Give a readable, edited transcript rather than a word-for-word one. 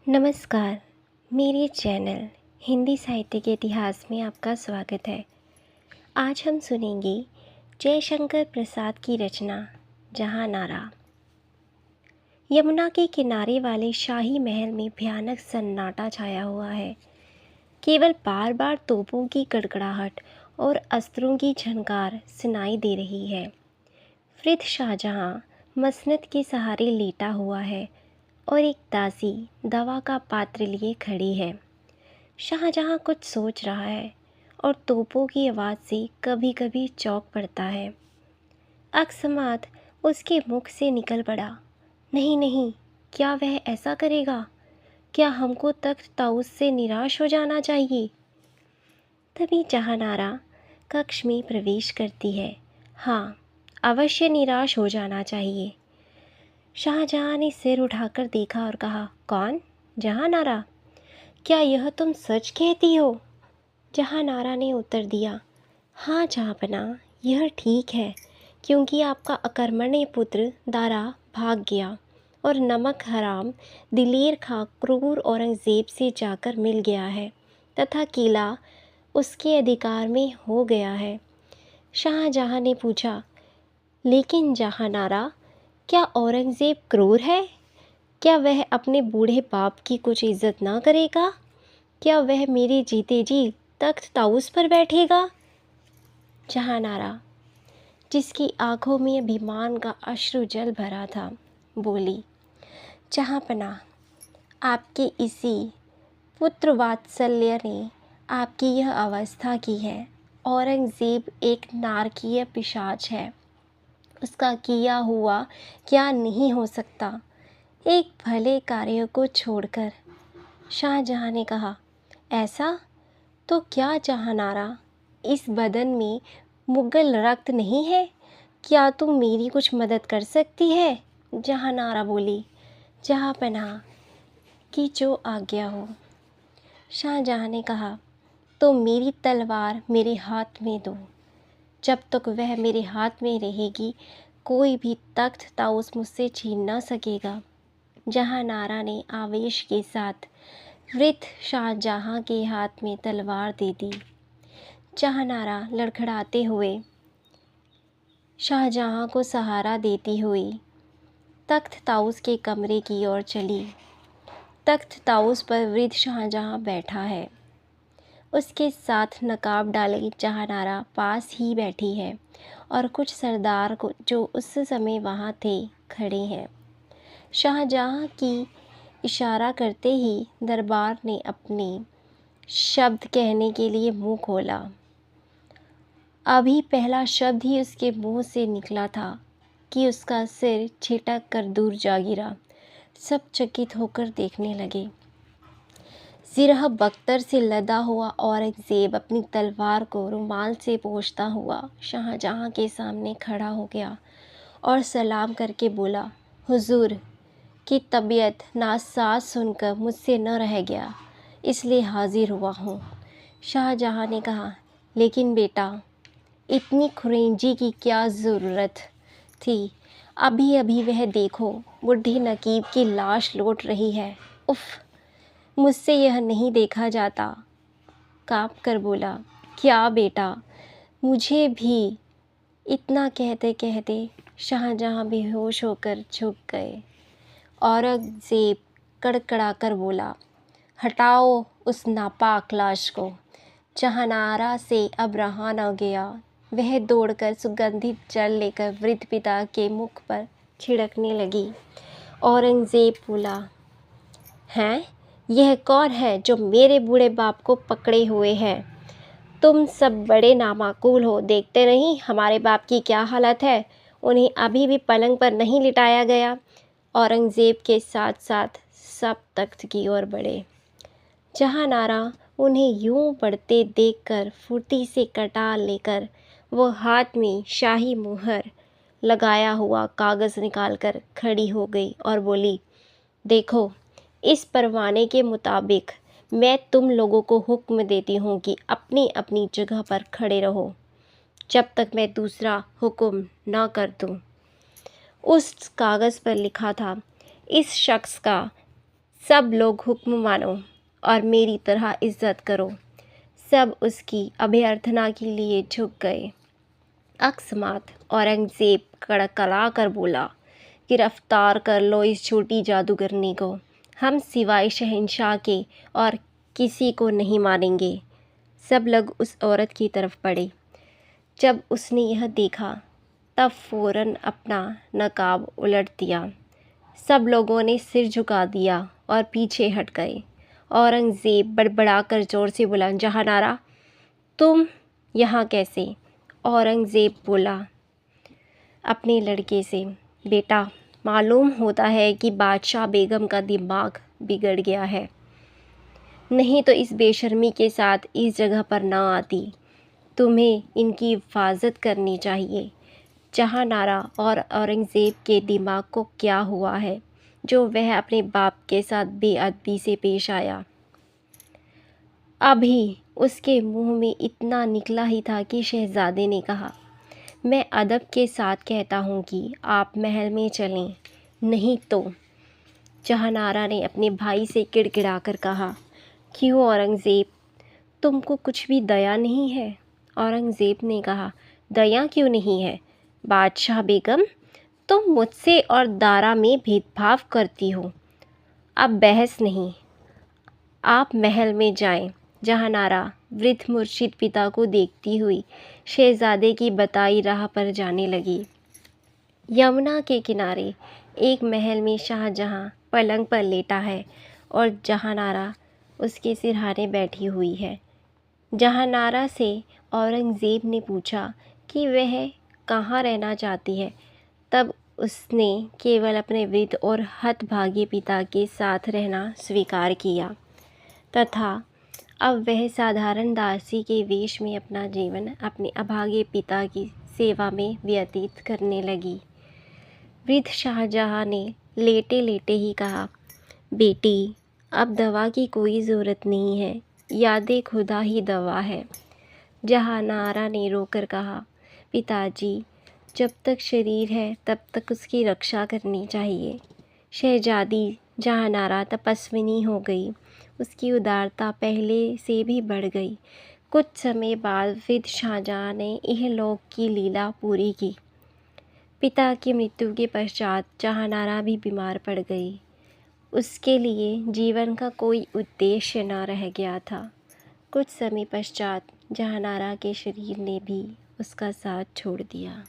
नमस्कार। मेरे चैनल हिंदी साहित्य के इतिहास में आपका स्वागत है। आज हम सुनेंगे जयशंकर प्रसाद की रचना जहांनारा। यमुना के किनारे वाले शाही महल में भयानक सन्नाटा छाया हुआ है। केवल बार बार तोपों की गड़गड़ाहट और अस्त्रों की झनकार सुनाई दे रही है। वृद्ध शाहजहां मसनद के सहारे लेटा हुआ है और एक दासी दवा का पात्र लिए खड़ी है। शाहजहां कुछ सोच रहा है और तोपों की आवाज़ से कभी कभी चौंक पड़ता है। अकस्मात उसके मुख से निकल पड़ा, नहीं नहीं, क्या वह ऐसा करेगा? क्या हमको तख्त ताउस से निराश हो जाना चाहिए? तभी जहांनारा कक्ष में प्रवेश करती है। हाँ, अवश्य निराश हो जाना चाहिए। शाहजहां ने सिर उठाकर देखा और कहा, कौन? जहांनारा, क्या यह तुम सच कहती हो? जहांनारा ने उत्तर दिया, हाँ जहाँपना, यह ठीक है, क्योंकि आपका अकर्मण्य पुत्र दारा भाग गया और नमक हराम दिलेर खां क्रूर औरंगज़ेब से जाकर मिल गया है तथा किला उसके अधिकार में हो गया है। शाहजहां ने पूछा, लेकिन जहांनारा, क्या औरंगज़ेब क्रूर है? क्या वह अपने बूढ़े बाप की कुछ इज्जत ना करेगा? क्या वह मेरे जीते जी तख्त ताउस पर बैठेगा? जहांनारा, जिसकी आंखों में अभिमान का अश्रु जल भरा था, बोली, जहांपना, आपके इसी पुत्र वात्सल्य ने आपकी यह अवस्था की है। औरंगज़ेब एक नारकीय पिशाच है। उसका किया हुआ क्या नहीं हो सकता। एक भले कार्य को छोड़कर। शाहजहां ने कहा, ऐसा? तो क्या जहांनारा, इस बदन में मुगल रक्त नहीं है? क्या तुम मेरी कुछ मदद कर सकती है? जहांनारा बोली, जहांपनाह की जो आज्ञा हो। शाहजहां ने कहा, तो मेरी तलवार मेरे हाथ में दो। जब तक वह मेरे हाथ में रहेगी, कोई भी तख्त ताउस मुझसे छीन ना सकेगा। जहांनारा ने आवेश के साथ वृद्ध शाहजहां के हाथ में तलवार दे दी। जहांनारा लड़खड़ाते हुए शाहजहां को सहारा देती हुई तख्त ताउस के कमरे की ओर चली। तख्त ताउस पर वृद्ध शाहजहां बैठा है। उसके साथ नकाब डाले जहांनारा पास ही बैठी है और कुछ सरदार को जो उस समय वहाँ थे खड़े हैं। शाहजहां की इशारा करते ही दरबार ने अपने शब्द कहने के लिए मुंह खोला। अभी पहला शब्द ही उसके मुंह से निकला था कि उसका सिर छिटक कर दूर जा गिरा। सब चकित होकर देखने लगे। सिरह बख्तर से लदा हुआ औरंगज़ेब अपनी तलवार को रुमाल से पोंछता हुआ शाहजहां के सामने खड़ा हो गया और सलाम करके बोला, हुजूर की तबीयत नासाज सुनकर मुझसे न रह गया, इसलिए हाजिर हुआ हूँ। शाहजहां ने कहा, लेकिन बेटा, इतनी खुरेंजी की क्या ज़रूरत थी? अभी अभी वह देखो, बूढ़ी नकीब की लाश लौट रही है। उफ़, मुझसे यह नहीं देखा जाता। काँप कर बोला, क्या बेटा, मुझे भी। इतना कहते कहते शाहजहां बेहोश होकर झुक गए। औरंगज़ेब कड़कड़ाकर बोला, हटाओ उस नापाक लाश को। जहांनारा से अब रहा न गया। वह दौड़कर सुगंधित जल लेकर वृद्ध पिता के मुख पर छिड़कने लगी। औरंगज़ेब बोला, हैं, यह कौन है जो मेरे बूढ़े बाप को पकड़े हुए है? तुम सब बड़े नामाकूल हो, देखते नहीं हमारे बाप की क्या हालत है। उन्हें अभी भी पलंग पर नहीं लिटाया गया। औरंगज़ेब के साथ साथ सब तख्त की ओर बढ़े। जहांनारा उन्हें यूं बढ़ते देखकर फुर्ती से कटार लेकर वो हाथ में शाही मुहर लगाया हुआ कागज़ निकालकर खड़ी हो गई और बोली, देखो, इस परवाने के मुताबिक मैं तुम लोगों को हुक्म देती हूँ कि अपनी अपनी जगह पर खड़े रहो जब तक मैं दूसरा हुक्म ना कर दूँ। उस कागज़ पर लिखा था, इस शख्स का सब लोग हुक्म मानो और मेरी तरह इज्जत करो। सब उसकी अभ्यर्थना के लिए झुक गए। अकस्मात औरंगज़ेब कड़कला कर बोला, गिरफ्तार कर लो इस छोटी जादूगरनी को। हम सिवाय शहंशाह के और किसी को नहीं मारेंगे। सब लोग उस औरत की तरफ बढ़े। जब उसने यह देखा तब फ़ौरन अपना नकाब उलट दिया। सब लोगों ने सिर झुका दिया और पीछे हट गए। औरंगज़ेब बड़बड़ाकर ज़ोर से बोला, जहानारा तुम यहाँ कैसे? औरंगज़ेब बोला अपने लड़के से, बेटा मालूम होता है कि बादशाह बेगम का दिमाग बिगड़ गया है, नहीं तो इस बेशर्मी के साथ इस जगह पर ना आती। तुम्हें इनकी हिफाजत करनी चाहिए। जहानारा और औरंगज़ेब के दिमाग को क्या हुआ है जो वह अपने बाप के साथ बेअदबी से पेश आया। अभी उसके मुंह में इतना निकला ही था कि शहज़ादे ने कहा, मैं अदब के साथ कहता हूँ कि आप महल में चलें, नहीं तो। जहानारा ने अपने भाई से गिड़गिड़ाकर कहा, क्यों औरंगज़ेब, तुमको कुछ भी दया नहीं है? औरंगज़ेब ने कहा, दया क्यों नहीं है बादशाह बेगम, तुम मुझसे और दारा में भेदभाव करती हो। अब बहस नहीं, आप महल में जाएं। जहानारा वृद्ध मुर्शिद पिता को देखती हुई शहज़ादे की बताई राह पर जाने लगी। यमुना के किनारे एक महल में शाहजहां पलंग पर लेटा है और जहानारा उसके सिरहाने बैठी हुई है। जहानारा से औरंगज़ेब ने पूछा कि वह कहाँ रहना चाहती है। तब उसने केवल अपने वृद्ध और हतभागे पिता के साथ रहना स्वीकार किया तथा अब वह साधारण दासी के वेश में अपना जीवन अपने अभागे पिता की सेवा में व्यतीत करने लगी। वृद्ध शाहजहां ने लेटे लेटे ही कहा, बेटी अब दवा की कोई ज़रूरत नहीं है, याद खुदा ही दवा है। जहानारा ने रोकर कहा, पिताजी जब तक शरीर है तब तक उसकी रक्षा करनी चाहिए। शहजादी जहानारा तपस्विनी हो गई। उसकी उदारता पहले से भी बढ़ गई। कुछ समय बाद वृद्ध शाहजहां ने इहलोक की लीला पूरी की। पिता की मृत्यु के पश्चात जहानारा भी बीमार पड़ गई। उसके लिए जीवन का कोई उद्देश्य न रह गया था। कुछ समय पश्चात जहानारा के शरीर ने भी उसका साथ छोड़ दिया।